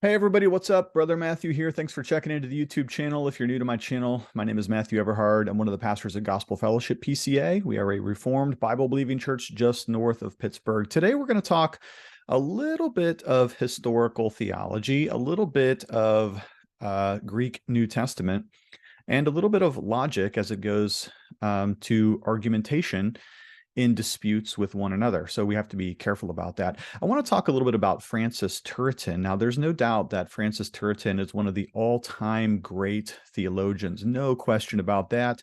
Hey everybody, what's up? Brother Matthew here. Thanks for checking into the YouTube channel. If you're new to my channel, my name is Matthew Everhard. I'm one of the pastors at Gospel Fellowship PCA. We are a Reformed Bible-believing church just north of Pittsburgh. Today we're going to talk a little bit of historical theology, a little bit of Greek New Testament, and a little bit of logic as it goes to argumentation in disputes with one another. So we have to be careful about that. I want to talk a little bit about Francis Turretin. Now, there's no doubt that Francis Turretin is one of the all-time great theologians. No question about that.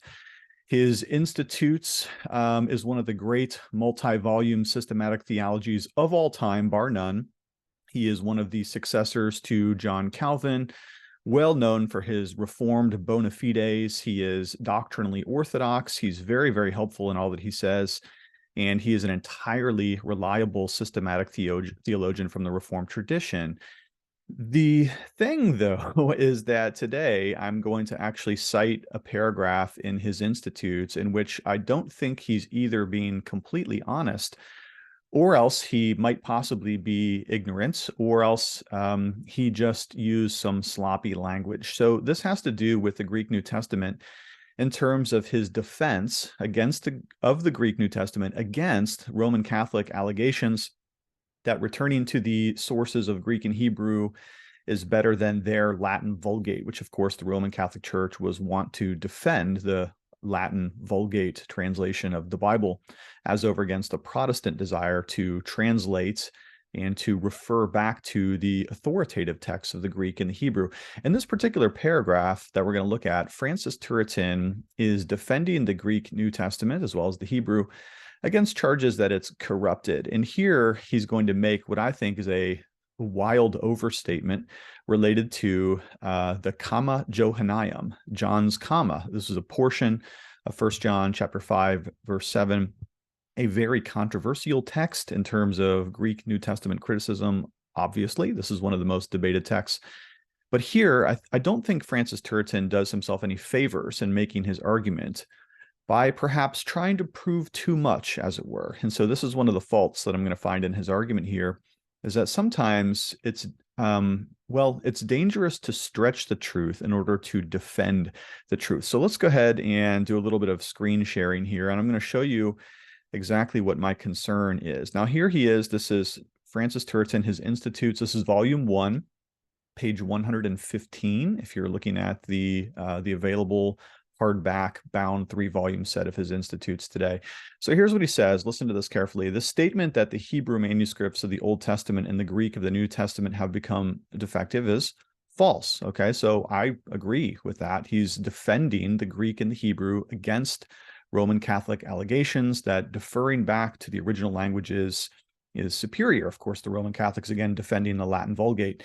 His Institutes is one of the great multi-volume systematic theologies of all time, bar none. He is one of the successors to John Calvin, well known for his reformed bona fides. He is doctrinally orthodox. He's very, very helpful in all that he says. And he is an entirely reliable systematic theologian from the Reformed tradition. The thing, though, is that today I'm going to actually cite a paragraph in his Institutes in which I don't think he's either being completely honest, or else he might possibly be ignorant, or else he just used some sloppy language. So this has to do with the Greek New Testament in terms of his defense of the Greek New Testament against Roman Catholic allegations that returning to the sources of Greek and Hebrew is better than their Latin Vulgate, which of course the Roman Catholic Church was wont to defend the Latin Vulgate translation of the Bible as over against a Protestant desire to translate and to refer back to the authoritative texts of the Greek and the Hebrew. In this particular paragraph that we're going to look at, Francis Turretin is defending the Greek New Testament as well as the Hebrew against charges that it's corrupted. And here he's going to make what I think is a wild overstatement related to the Comma Johanneum, John's comma. This is a portion of 1 John chapter 5, verse 7, a very controversial text in terms of Greek New Testament criticism. Obviously, this is one of the most debated texts. But here, I don't think Francis Turretin does himself any favors in making his argument by perhaps trying to prove too much, as it were. And so this is one of the faults that I'm going to find in his argument here, is that sometimes it's dangerous to stretch the truth in order to defend the truth. So let's go ahead and do a little bit of screen sharing here, and I'm going to show you exactly what my concern is. Now, here he is. This is Francis Turretin, his Institutes. This is volume 1, page 115, if you're looking at the available hardback bound 3-volume set of his Institutes today. So here's what he says. Listen to this carefully. The statement that the Hebrew manuscripts of the Old Testament and the Greek of the New Testament have become defective is false. Okay, so I agree with that. He's defending the Greek and the Hebrew against Roman Catholic allegations that deferring back to the original languages is superior. Of course, the Roman Catholics, again, defending the Latin Vulgate.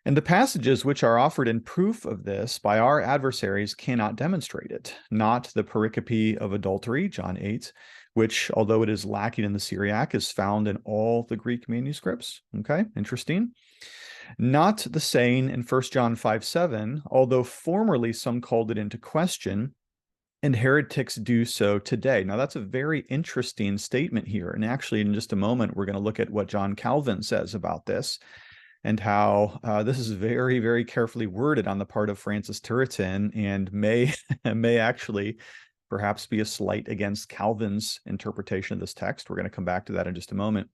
And the passages which are offered in proof of this by our adversaries cannot demonstrate it. Not the pericope of adultery, John 8, which, although it is lacking in the Syriac, is found in all the Greek manuscripts. Okay, interesting. Not the saying in 1 John 5:7, although formerly some called it into question, and heretics do so today. Now, that's a very interesting statement here. And actually, in just a moment, we're going to look at what John Calvin says about this and how this is very, very carefully worded on the part of Francis Turretin and may actually perhaps be a slight against Calvin's interpretation of this text. We're going to come back to that in just a moment.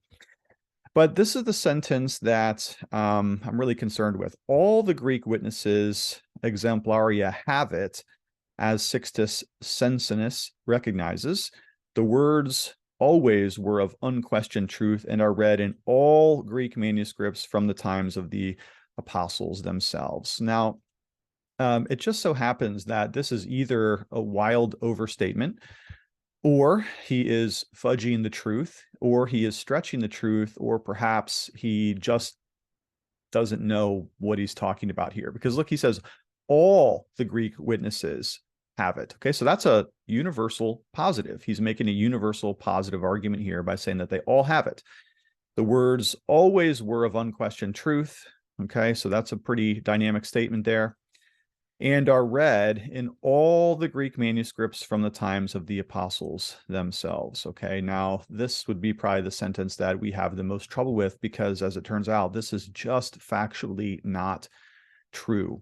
But this is the sentence that I'm really concerned with. All the Greek witnesses exemplaria have it, as Sixtus Sensinus recognizes. The words always were of unquestioned truth and are read in all Greek manuscripts from the times of the apostles themselves. Now, it just so happens that this is either a wild overstatement, or he is fudging the truth, or he is stretching the truth, or perhaps he just doesn't know what he's talking about here. Because look, he says, all the Greek witnesses have it. Okay, so that's a universal positive. He's making a universal positive argument here by saying that they all have it. The words always were of unquestioned truth. Okay, so that's a pretty dynamic statement there. and are read in all the Greek manuscripts from the times of the apostles themselves. Okay, now this would be probably the sentence that we have the most trouble with, because as it turns out, this is just factually not true.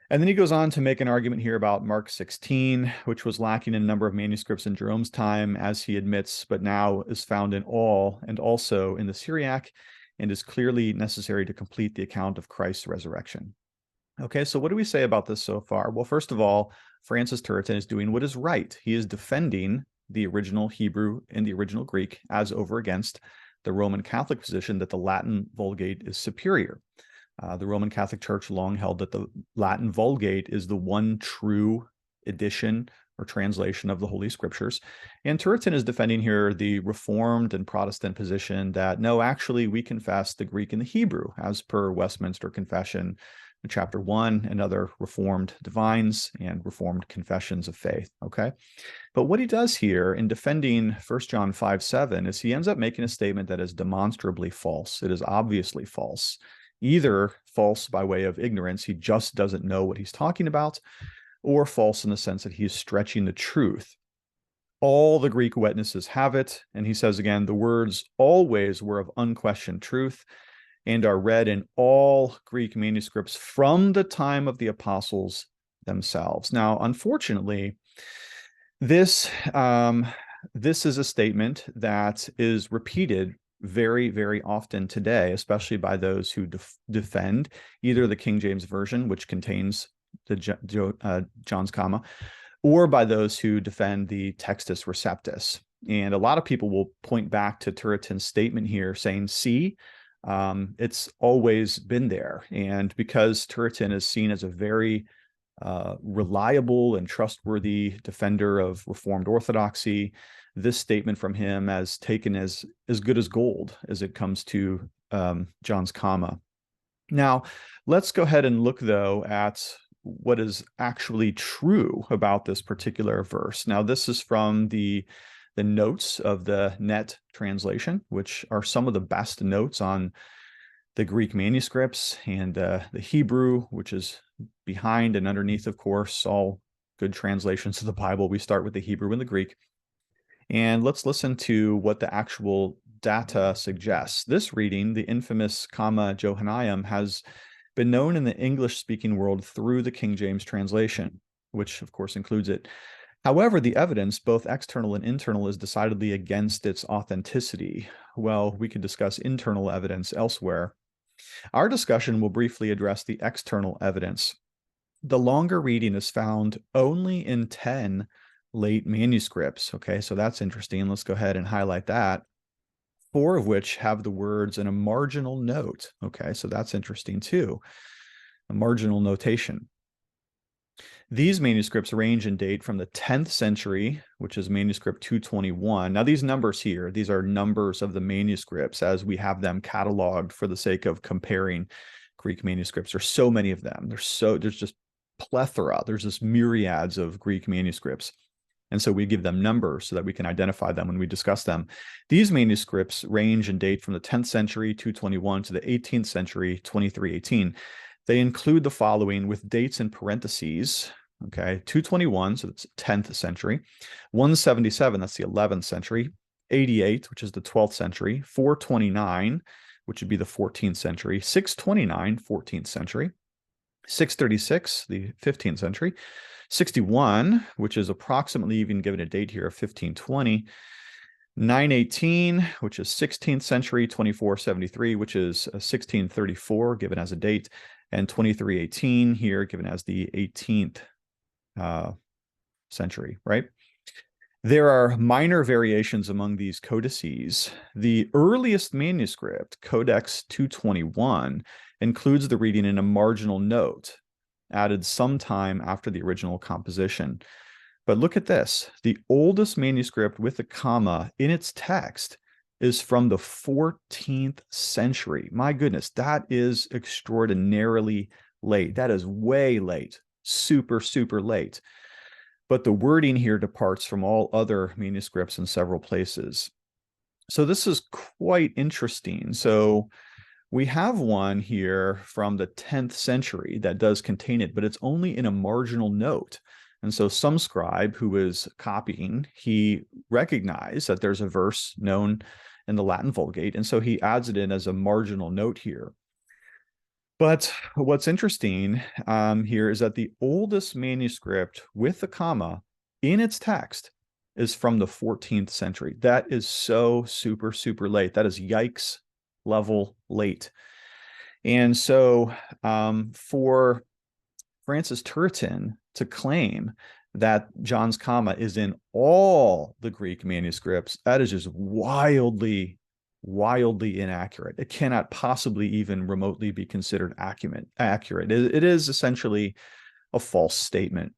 And then he goes on to make an argument here about Mark 16, which was lacking in a number of manuscripts in Jerome's time, as he admits, but now is found in all, and also in the Syriac, and is clearly necessary to complete the account of Christ's resurrection. Okay, so what do we say about this so far? Well, first of all, Francis Turretin is doing what is right. He is defending the original Hebrew and the original Greek as over against the Roman Catholic position that the Latin Vulgate is superior. The Roman Catholic Church long held that the Latin Vulgate is the one true edition or translation of the Holy Scriptures. And Turretin is defending here the Reformed and Protestant position that, no, actually, we confess the Greek and the Hebrew, as per Westminster Confession, chapter 1, and other Reformed divines and Reformed confessions of faith, okay? But what he does here in defending 1 John 5:7 is he ends up making a statement that is demonstrably false. It is obviously false. Either false by way of ignorance, he just doesn't know what he's talking about, or false in the sense that he's stretching the truth. All the Greek witnesses have it, and he says again, the words always were of unquestioned truth, and are read in all Greek manuscripts from the time of the apostles themselves. Now, unfortunately, this is a statement that is repeated very, very often today, especially by those who defend either the King James Version, which contains the John's comma, or by those who defend the Textus Receptus. And a lot of people will point back to Turretin's statement here saying, see, it's always been there. And because Turretin is seen as a very reliable and trustworthy defender of Reformed Orthodoxy, this statement from him as taken as good as gold as it comes to John's comma. Now, let's go ahead and look, though, at what is actually true about this particular verse. Now, this is from the notes of the Net translation, which are some of the best notes on the Greek manuscripts, and the Hebrew, which is behind and underneath, of course, all good translations of the Bible. We start with the Hebrew and the Greek. And let's listen to what the actual data suggests. This reading, the infamous comma Johannæum, has been known in the English-speaking world through the King James translation, which of course includes it. However, the evidence, both external and internal, is decidedly against its authenticity. Well, we could discuss internal evidence elsewhere. Our discussion will briefly address the external evidence. The longer reading is found only in 10 late manuscripts. Okay, so that's interesting. Let's go ahead and highlight that. 4 of which have the words in a marginal note. Okay, so that's interesting too. A marginal notation. These manuscripts range in date from the 10th century, which is manuscript 221. Now, these numbers here, these are numbers of the manuscripts as we have them cataloged for the sake of comparing Greek manuscripts. There's so many of them. There's just plethora. There's this myriads of Greek manuscripts. And so we give them numbers so that we can identify them when we discuss them. These manuscripts range in date from the 10th century, 221, to the 18th century, 2318. They include the following with dates in parentheses. Okay, 221, so that's 10th century. 177, that's the 11th century. 88, which is the 12th century. 429, which would be the 14th century. 629, 14th century. 636, the 15th century. 61, which is approximately even given a date here of 1520. 918, which is 16th century. 2473, which is 1634, given as a date. And 2318 here, given as the 18th century, right? There are minor variations among these codices. The earliest manuscript, Codex 221, includes the reading in a marginal note, added sometime after the original composition. But look at this. The oldest manuscript with a comma in its text is from the 14th century. My goodness, that is extraordinarily late. That is way late, super, super late. But the wording here departs from all other manuscripts in several places. So this is quite interesting. So We have one here from the 10th century that does contain it, but it's only in a marginal note. And so some scribe who was copying, he recognized that there's a verse known in the Latin Vulgate, and so he adds it in as a marginal note here. But what's interesting here is that the oldest manuscript with a comma in its text is from the 14th century. That is so super, super late. That is yikes level late. And so for Francis Turretin to claim that John's comma is in all the Greek manuscripts, that is just wildly inaccurate. It cannot possibly even remotely be considered accurate. It is essentially a false statement.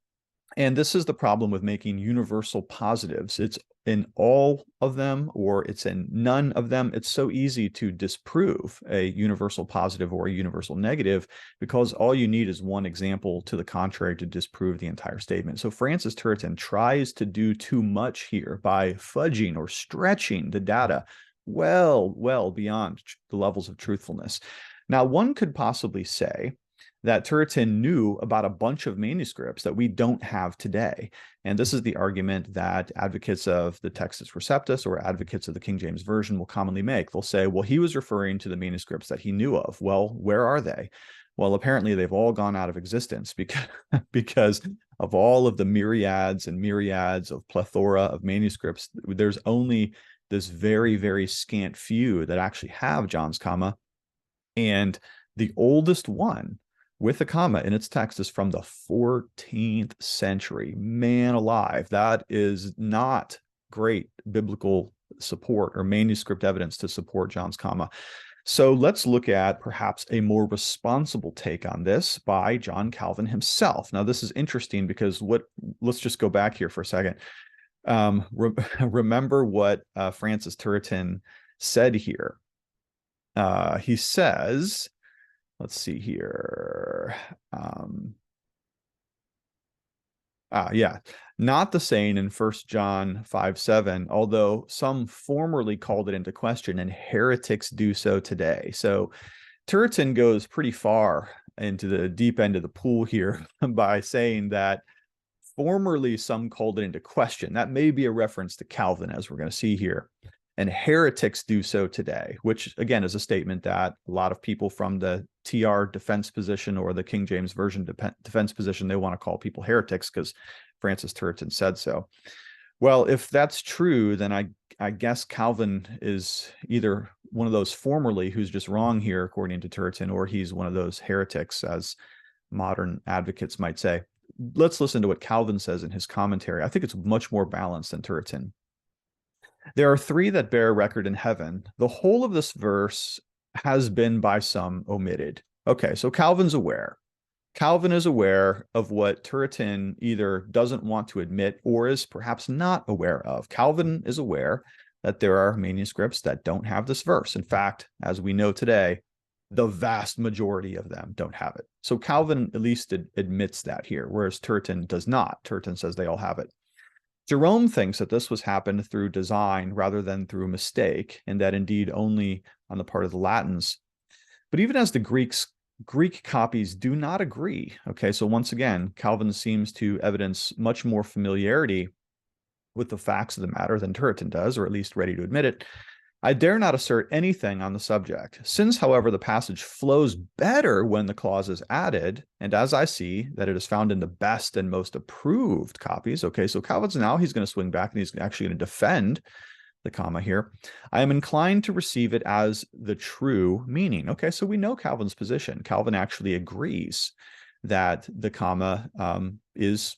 And this is the problem with making universal positives. It's in all of them or it's in none of them. It's so easy to disprove a universal positive or a universal negative because all you need is one example to the contrary to disprove the entire statement. So Francis Turretin tries to do too much here by fudging or stretching the data well beyond the levels of truthfulness. Now, one could possibly say that Turretin knew about a bunch of manuscripts that we don't have today. And this is the argument that advocates of the Textus Receptus or advocates of the King James Version will commonly make. They'll say, well, he was referring to the manuscripts that he knew of. Well, where are they? Well, apparently they've all gone out of existence because of all of the myriads and myriads of plethora of manuscripts. There's only this very scant few that actually have John's comma. And the oldest one with a comma in its text is from the 14th century. Man alive, that is not great biblical support or manuscript evidence to support John's comma. So let's look at perhaps a more responsible take on this by John Calvin himself. Now, this is interesting because let's just go back here for a second. Remember what Francis Turretin said here. He says, let's see here. Yeah, not the saying in 1 John 5:7, although some formerly called it into question, and heretics do so today. So Turretin goes pretty far into the deep end of the pool here by saying that formerly some called it into question. That may be a reference to Calvin, as we're going to see here. And heretics do so today, which again is a statement that a lot of people from the TR defense position or the King James Version defense position, they want to call people heretics because Francis Turretin said so. Well, if that's true, then I guess Calvin is either one of those formerly who's just wrong here, according to Turretin, or he's one of those heretics, as modern advocates might say. Let's listen to what Calvin says in his commentary. I think it's much more balanced than Turretin. There are three that bear record in heaven. The whole of this verse has been by some omitted. Okay, so Calvin's aware. Calvin is aware of what Turretin either doesn't want to admit or is perhaps not aware of. Calvin is aware that there are manuscripts that don't have this verse. In fact, as we know today, the vast majority of them don't have it. So Calvin at least admits that here, whereas Turretin does not. Turretin says they all have it. Jerome thinks that this was happened through design rather than through mistake, and that indeed only on the part of the Latins. But even as the Greek copies do not agree. Okay, so once again, Calvin seems to evidence much more familiarity with the facts of the matter than Turretin does, or at least ready to admit it. I dare not assert anything on the subject. Since, however, the passage flows better when the clause is added, and as I see that it is found in the best and most approved copies, okay, so Calvin's now, he's going to swing back and he's actually going to defend the comma here. I am inclined to receive it as the true meaning. Okay, so we know Calvin's position. Calvin actually agrees that the comma is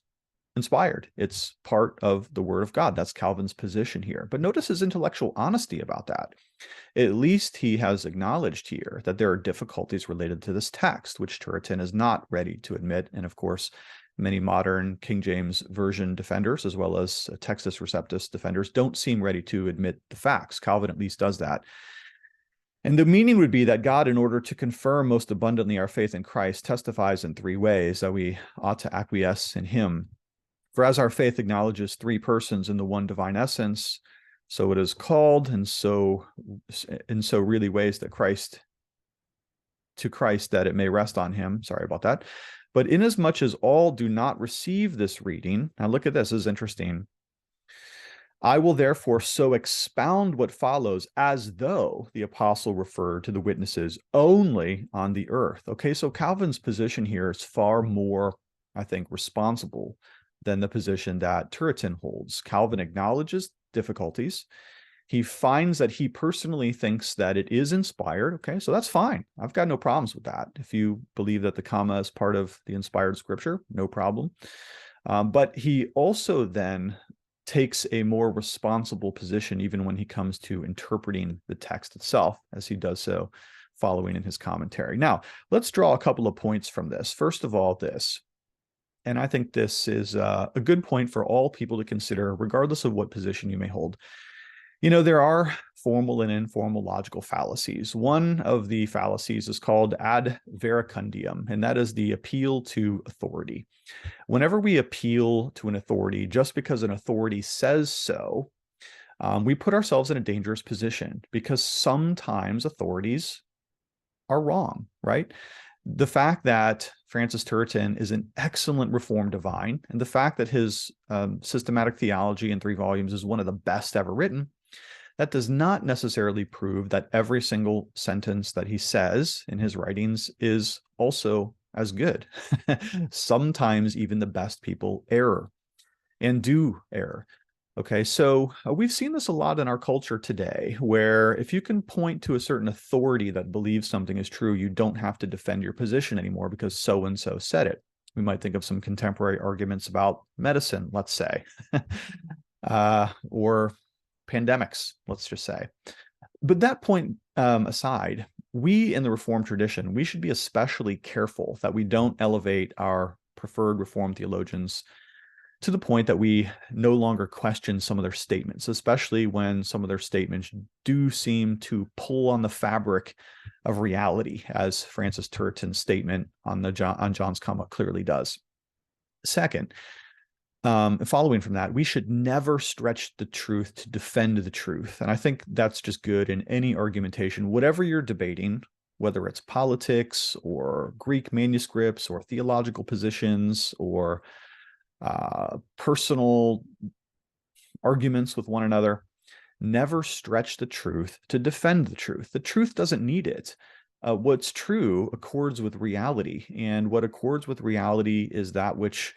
inspired. It's part of the Word of God. That's Calvin's position here. But notice his intellectual honesty about that. At least he has acknowledged here that there are difficulties related to this text, which Turretin is not ready to admit. And of course, many modern King James Version defenders, as well as Textus Receptus defenders, don't seem ready to admit the facts. Calvin at least does that. And the meaning would be that God, in order to confirm most abundantly our faith in Christ, testifies in three ways that we ought to acquiesce in him. For as our faith acknowledges three persons in the one divine essence, so it is called, and so really ways that Christ to Christ that it may rest on him. Sorry about that. But inasmuch as all do not receive this reading, now look at this, this is interesting. I will therefore so expound what follows as though the apostle referred to the witnesses only on the earth. Okay, so Calvin's position here is far more, I think, responsible than the position that Turretin holds. Calvin acknowledges difficulties. He finds that he personally thinks that it is inspired. Okay, so that's fine. I've got no problems with that. If you believe that the comma is part of the inspired scripture, no problem. But he also then takes a more responsible position even when he comes to interpreting the text itself, as he does so following in his commentary. Now, let's draw a couple of points from this. First of all, this, and I think this is a good point for all people to consider, regardless of what position you may hold. You know, there are formal and informal logical fallacies. One of the fallacies is called ad verecundium, and that is the appeal to authority. Whenever we appeal to an authority just because an authority says so, we put ourselves in a dangerous position because sometimes authorities are wrong, right? The fact that Francis Turretin is an excellent Reformed divine, and the fact that his systematic theology in 3 volumes is one of the best ever written, that does not necessarily prove that every single sentence that he says in his writings is also as good. Sometimes even the best people err and do err. Okay, so we've seen this a lot in our culture today, where if you can point to a certain authority that believes something is true, you don't have to defend your position anymore because so-and-so said it. We might think of some contemporary arguments about medicine, let's say, or pandemics, let's just say. But that point aside, we in the Reformed tradition, we should be especially careful that we don't elevate our preferred Reformed theologians to the point that we no longer question some of their statements, especially when some of their statements do seem to pull on the fabric of reality, as Francis Turretin's statement on John's comma clearly does. Second, following from that, we should never stretch the truth to defend the truth. And I think that's just good in any argumentation, whatever you're debating, whether it's politics or Greek manuscripts or theological positions or personal arguments with one another. Never stretch the truth to defend the truth. The truth doesn't need it. What's true accords with reality, and what accords with reality is that which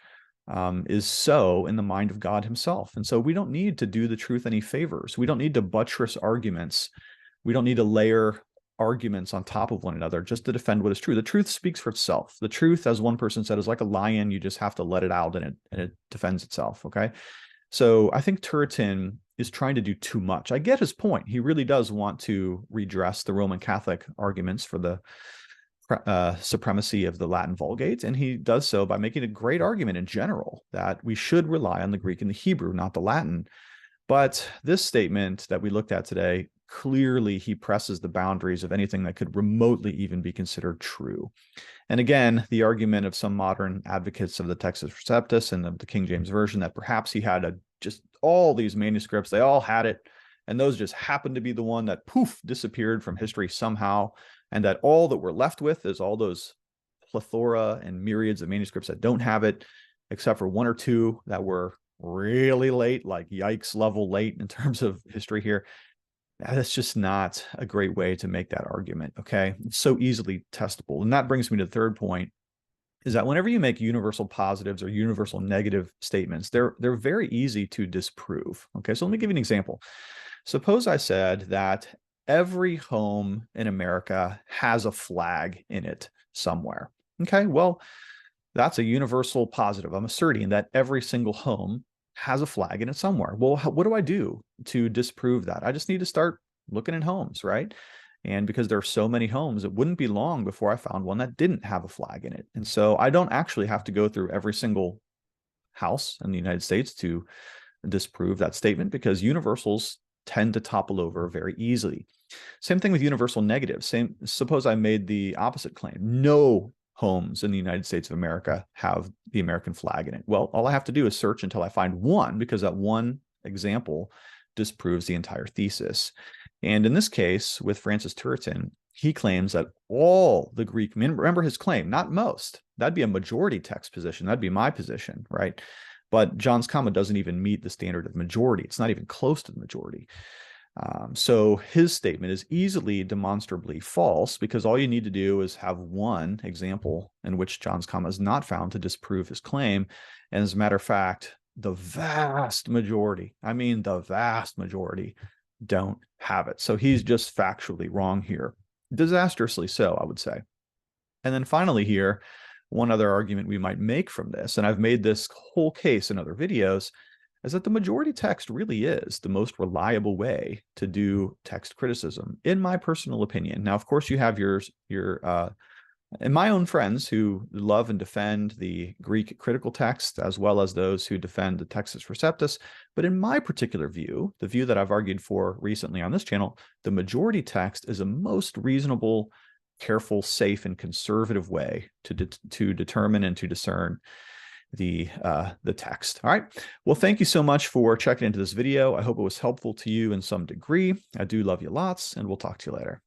is so in the mind of God himself. And so we don't need to do the truth any favors. We don't need to buttress arguments. We don't need to layer arguments on top of one another just to defend what is true. The truth speaks for itself. The truth, as one person said, is like a lion. You just have to let it out and it defends itself. Okay. So I think Turretin is trying to do too much. I get his point. He really does want to redress the Roman Catholic arguments for the supremacy of the Latin Vulgate. And he does so by making a great argument in general that we should rely on the Greek and the Hebrew, not the Latin. But this statement that we looked at today, clearly he presses the boundaries of anything that could remotely even be considered true. And again, the argument of some modern advocates of the Textus Receptus and the King James Version that perhaps he had just all these manuscripts, they all had it, and those just happened to be the one that poof disappeared from history somehow, and that all that we're left with is all those plethora and myriads of manuscripts that don't have it, except for 1 or 2 that were really late, like yikes level late in terms of history here. That's just not a great way to make that argument, okay? It's so easily testable. And that brings me to the third point, is that whenever you make universal positives or universal negative statements, they're very easy to disprove, okay? So let me give you an example. Suppose I said that every home in America has a flag in it somewhere, okay? Well, that's a universal positive. I'm asserting that every single home has a flag in it somewhere. Well, what do I do to disprove that? I just need to start looking at homes, right? And because there are so many homes, it wouldn't be long before I found one that didn't have a flag in it. And so I don't actually have to go through every single house in the United States to disprove that statement, because universals tend to topple over very easily. Same thing with universal negatives. Suppose I made the opposite claim. No homes in the United States of America have the American flag in it. Well, all I have to do is search until I find one, because that one example disproves the entire thesis. And in this case, with Francis Turretin, he claims that all the Greek, remember his claim, not most. That'd be a majority text position. That'd be my position, right? But John's comma doesn't even meet the standard of majority. It's not even close to the majority. So his statement is easily demonstrably false, because all you need to do is have one example in which John's comma is not found to disprove his claim. And as a matter of fact, the vast majority, I mean the vast majority, don't have it. So he's just factually wrong here. Disastrously so, I would say. And then finally here, one other argument we might make from this, and I've made this whole case in other videos, is that the majority text really is the most reliable way to do text criticism, in my personal opinion. Now, of course, you have your and my own friends who love and defend the Greek critical text, as well as those who defend the Textus Receptus. But in my particular view, the view that I've argued for recently on this channel, the majority text is a most reasonable, careful, safe, and conservative way to determine and to discern the text. All right. Well, thank you so much for checking into this video. I hope it was helpful to you in some degree. I do love you lots, and we'll talk to you later.